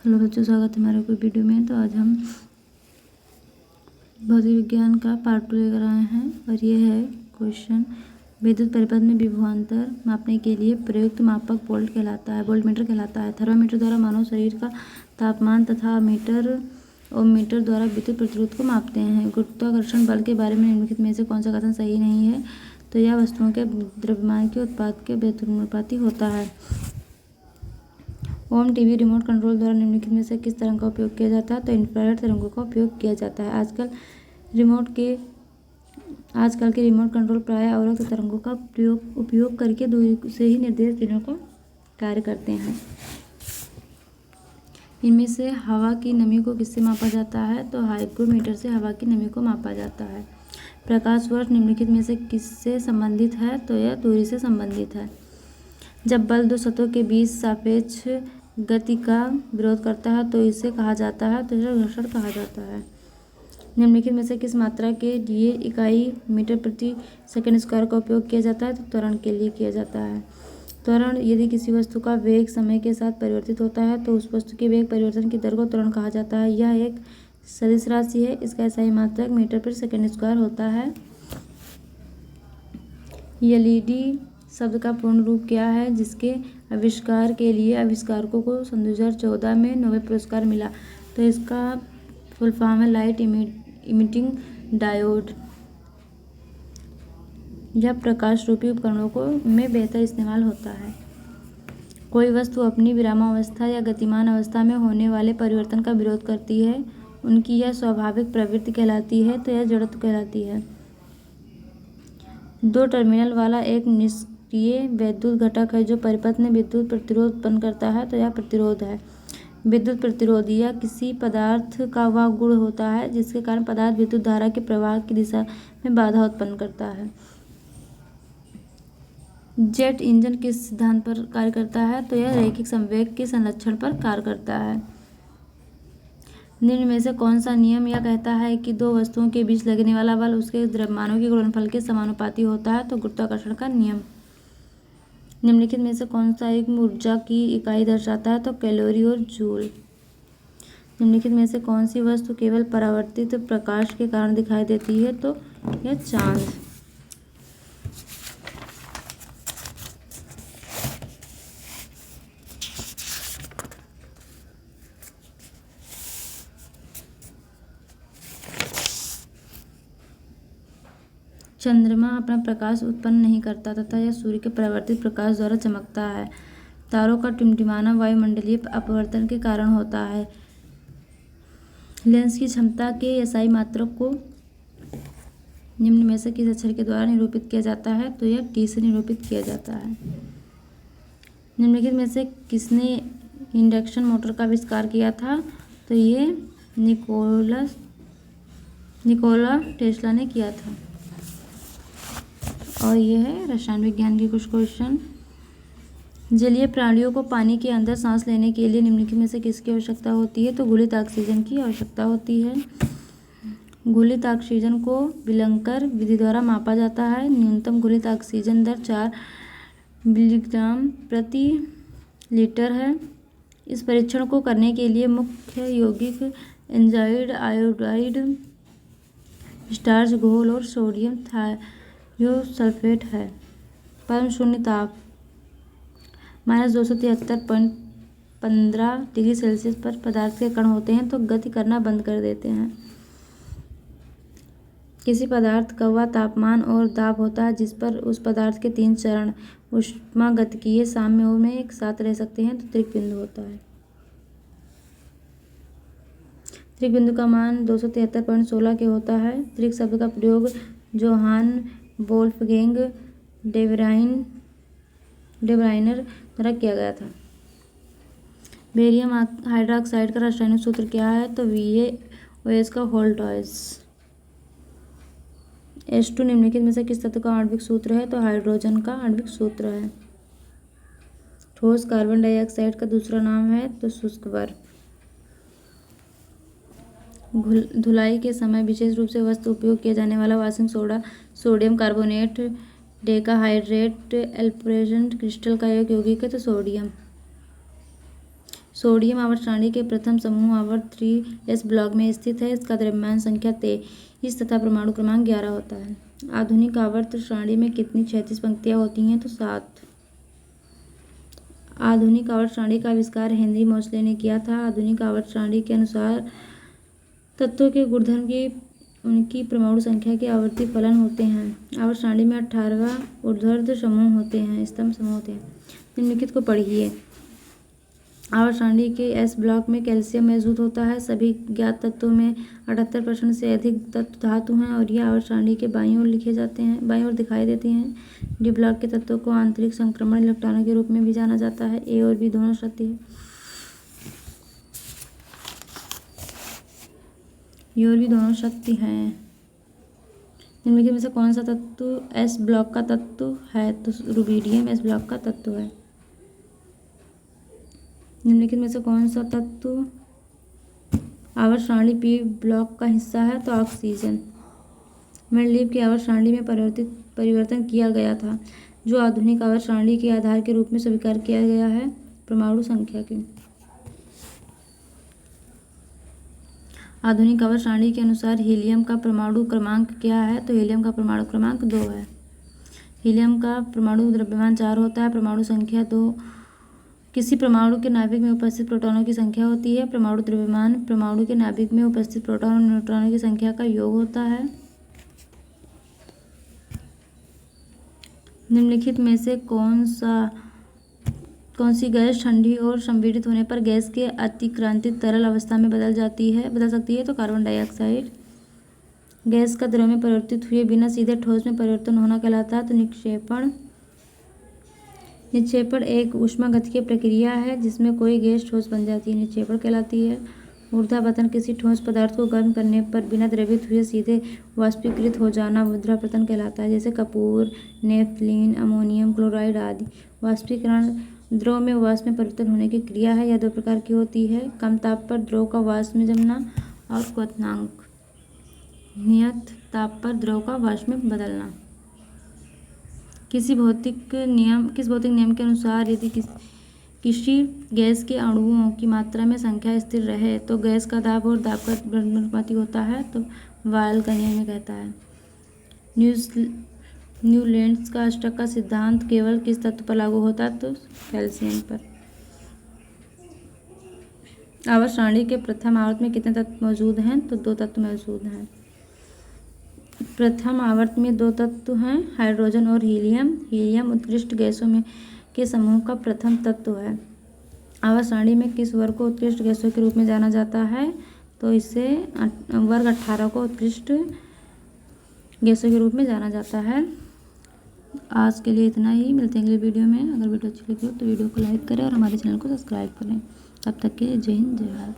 Hello बच्चों, स्वागत है हमारे कोई वीडियो में। तो आज हम भौतिक विज्ञान का पार्ट 2 लेकर आए हैं और ये है क्वेश्चन। विद्युत परिपथ में विभवांतर मापने के लिए प्रयुक्त मापक वोल्टमीटर कहलाता है। थर्मामीटर द्वारा मानव शरीर का तापमान तथा ओममीटर द्वारा विद्युत प्रतिरोध को मापते हैं। गुरुत्वाकर्षण बल के बारे में निम्नलिखित में से कौन सा कथन सही नहीं है? तो यह वस्तुओं के द्रव्यमान के उत्पाद के व्युत्क्रमानुपाती होता है। होम टीवी रिमोट कंट्रोल द्वारा निम्नलिखित में से किस तरंग का उपयोग किया जाता है? तो इंफ्रारेड तरंगों का उपयोग किया जाता है। आजकल के रिमोट कंट्रोल प्रायः अवरक्त तरंगों का उपयोग करके दूरी से ही निर्देश देने का कार्य करते हैं। इनमें से हवा की नमी को किससे मापा जाता है? तो हाइग्रोमीटर से हवा की नमी को मापा जाता है। प्रकाश वर्ष निम्नलिखित में से किससे संबंधित है? तो यह दूरी से संबंधित है। जब बल दो सतहों के बीच सापेक्ष गति का विरोध करता है तो इसे कहा जाता है, तो इसे घर्षण कहा जाता है। निम्नलिखित में से किस मात्रा के लिए इकाई मीटर प्रति सेकंड स्क्वायर का उपयोग किया जाता है? तो त्वरण के लिए किया जाता है। त्वरण, यदि किसी वस्तु का वेग समय के साथ परिवर्तित होता है तो उस वस्तु के वेग परिवर्तन की दर को त्वरण कहा जाता है। यह एक सदिश राशि है। इसका SI मात्रक मीटर प्रति सेकंड स्क्वायर होता है। LED शब्द का पूर्ण रूप क्या है, जिसके आविष्कार के लिए आविष्कारकों को 2014 में नोबेल पुरस्कार मिला? तो इसका फुल फॉर्म है लाइट इमिटिंग डायोड। यह प्रकाश रूपी उपकरणों को में बेहतर इस्तेमाल होता है। कोई वस्तु अपनी विरामावस्था या गतिमान अवस्था में होने वाले परिवर्तन का विरोध करती है, उनकी यह स्वाभाविक प्रवृत्ति कहलाती है, तो यह जड़त्व कहलाती है। दो टर्मिनल वाला एक निष्क्रिय वैद्युत घटक है जो परिपथ में विद्युत प्रतिरोध उत्पन्न करता है, तो यह प्रतिरोध है। विद्युत प्रतिरोध यह किसी पदार्थ का वह गुण होता है जिसके कारण पदार्थ विद्युत धारा के प्रवाह की दिशा में बाधा उत्पन्न करता है। जेट इंजन किस सिद्धांत पर कार्य करता है? तो यह रैखिक संवेग के संरक्षण पर कार्य करता है। निम्न में से कौन सा नियम यह कहता है कि दो वस्तुओं के बीच लगने वाला बल उसके द्रव्यमानों के गुणनफल के समानुपाती होता है? तो गुरुत्वाकर्षण का नियम। निम्नलिखित में से कौन सा एक ऊर्जा की इकाई दर्शाता है? तो कैलोरी और जूल। निम्नलिखित में से कौन सी वस्तु केवल परावर्तित प्रकाश के कारण दिखाई देती है? तो यह चांद। चंद्रमा अपना प्रकाश उत्पन्न नहीं करता तथा यह सूर्य के परावर्तित प्रकाश द्वारा चमकता है। तारों का टिमटिमाना वायुमंडलीय अपवर्तन के कारण होता है। लेंस की क्षमता के SI मात्रक को निम्न में से किस अक्षर के द्वारा निरूपित किया जाता है? तो यह T से निरूपित किया जाता है। निम्नलिखित में से किसने इंडक्शन मोटर का आविष्कार किया था? तो ये निकोला टेस्ला ने किया था। और ये है रसायन विज्ञान के कुछ क्वेश्चन। जलीय प्राणियों को पानी के अंदर सांस लेने के लिए निम्नलिखित में से किसकी आवश्यकता होती है? तो घुलित ऑक्सीजन की आवश्यकता होती है। घुलित ऑक्सीजन को विलंकर विधि द्वारा मापा जाता है। न्यूनतम घुलित ऑक्सीजन दर 4 मिलीग्राम प्रति लीटर है। इस परीक्षण को करने के लिए मुख्य यौगिक एंजाइड, आयोडाइड, स्टार्च, घोल और सोडियम थायोसल्फेट है। परम शून्य ताप -273.15 डिग्री सेल्सियस पर पदार्थ के कण होते हैं तो गति करना बंद कर देते हैं। किसी पदार्थ का वह तापमान और दाब होता है जिस पर उस पदार्थ के 3 चरण ऊष्मागतिकीय साम्य में एक साथ रह सकते हैं, तो त्रिक बिंदु होता है। त्रिक बिंदु का मान 273.16 के होता है। त्रिक शब्द का प्रयोग जोहान वोल्फगैंग डेब्राइनर द्वारा किया गया था। बेरियम हाइड्रोक्साइड का रासायनिक सूत्र क्या है? तो VaOH का होल्टॉयज। H2 निम्नलिखित में से किस तत्व का आणविक सूत्र है? तो हाइड्रोजन का आणविक सूत्र है। ठोस कार्बन डाइऑक्साइड का दूसरा नाम है तो शुष्क बर्फ। धुलाई के समय विशेष रूप से वस्तु उपयोग किया जाने वाला washing soda sodium carbonate, decahydrate, एल्परेजेंट क्रिस्टल का एक यौगिक है तो सोडियम। सोडियम आवर्त सारणी के प्रथम समूह आवर्त 3s ब्लॉक में स्थित है। इसका द्रव्यमान संख्या 23 तथा परमाणु क्रमांक 11 होता है। आधुनिक आवर्त सारणी में कितनी क्षैतिज पंक्तियाँ होती हैं? तो 7। आधुनिक आवर्त सारणी का आविष्कार हेनरी मोसले ने किया था। आधुनिक आवर्त सारणी के अनुसार तत्वों के गुणधर्म की उनकी परमाणु संख्या के आवर्ती फलन होते हैं। आवर्त सारणी में 18 ऊर्ध्वाधर समूह होते हैं, स्तंभ समूह होते हैं। निम्नलिखित को पढ़िए। आवर्त सारणी के एस ब्लॉक में कैल्शियम मौजूद होता है। सभी ज्ञात तत्वों में 78% से अधिक तत्व धातु हैं और यह आवर्त सारणी के बाईं ओर लिखे जाते हैं, बाईं ओर दिखाई देती हैं। डी ब्लॉक के तत्वों को आंतरिक संक्रमण इलेक्ट्रॉनों के रूप में भी जाना जाता है। ए और बी दोनों शक्ति है। ये और भी दोनों शक्ति हैं। निम्नलिखित में से कौन सा तत्व एस ब्लॉक का तत्व है? तो रुबिडियम एस ब्लॉक का तत्व है। निम्नलिखित में से कौन सा तत्व आवर्त सारणी पी ब्लॉक का हिस्सा है? तो ऑक्सीजन। मेंडलीव की आवर्त सारणी में परिवर्तन किया गया था, जो आधुनिक आवर्त सारणी के आधार के रूप में स्वीकार किया गया है। परमाणु संख्या की आधुनिक आवर्त सारणी के अनुसार हीलियम का परमाणु क्रमांक क्या है? तो हीलियम का परमाणु क्रमांक 2 है। हीलियम का परमाणु द्रव्यमान 4 होता है। परमाणु संख्या 2 किसी परमाणु के नाभिक में उपस्थित प्रोटॉनों की संख्या होती है। परमाणु द्रव्यमान परमाणु के नाभिक में उपस्थित प्रोटॉन और न्यूट्रॉनों की संख्या का योग होता है। निम्नलिखित में से कौन सी गैस ठंडी और संपीड़ित होने पर गैस के अतिक्रांतित तरल अवस्था में बदल सकती है? तो कार्बन डाइऑक्साइड। गैस का द्रव में परिवर्तित हुए बिना सीधे ठोस में परिवर्तन होना कहलाता है। तो निक्षेपण एक ऊष्मागतिकीय प्रक्रिया है जिसमें कोई गैस ठोस बन जाती है, निक्षेपण कहलाती है। ऊर्ध्वापतन किसी ठोस पदार्थ को गर्म करने पर बिना द्रवित हुए सीधे वाष्पीकृत हो जाना ऊर्ध्वापतन कहलाता है, जैसे कपूर, नेफ्थलीन, अमोनियम क्लोराइड आदि। वाष्पीकरण द्रव में वाष्प में परिवर्तन होने की क्रिया है। यह 2 प्रकार की होती है, कम ताप पर द्रव का वाष्प में जमना और क्वथनांक, नियत ताप पर द्रव का वाष्प में बदलना। किस भौतिक नियम के अनुसार यदि किसी गैस के अणुओं की मात्रा में संख्या स्थिर रहे तो गैस का दाब और दाब का अनुपाती होता है? तो वायल का नियम कहता है। न्यूलैंड्स का अष्टक का सिद्धांत केवल किस तत्व पर लागू होता है? तो कैल्शियम पर। आवर्त सारणी के प्रथम आवर्त में कितने तत्व मौजूद हैं? तो 2 तत्व मौजूद हैं। प्रथम आवर्त में 2 तत्व हैं, हाइड्रोजन और हीलियम। हीलियम उत्कृष्ट गैसों में के समूह का प्रथम तत्व है। आवर्त सारणी में किस वर्ग को उत्कृष्ट गैसों के रूप में जाना जाता है? तो इसे वर्ग 18 को उत्कृष्ट गैसों के रूप में जाना जाता है। आज के लिए इतना ही, मिलते हैं अगले वीडियो में। अगर वीडियो अच्छी लगी हो तो वीडियो को लाइक करें और हमारे चैनल को सब्सक्राइब करें। तब तक के लिए जय हिंद, जय भारत।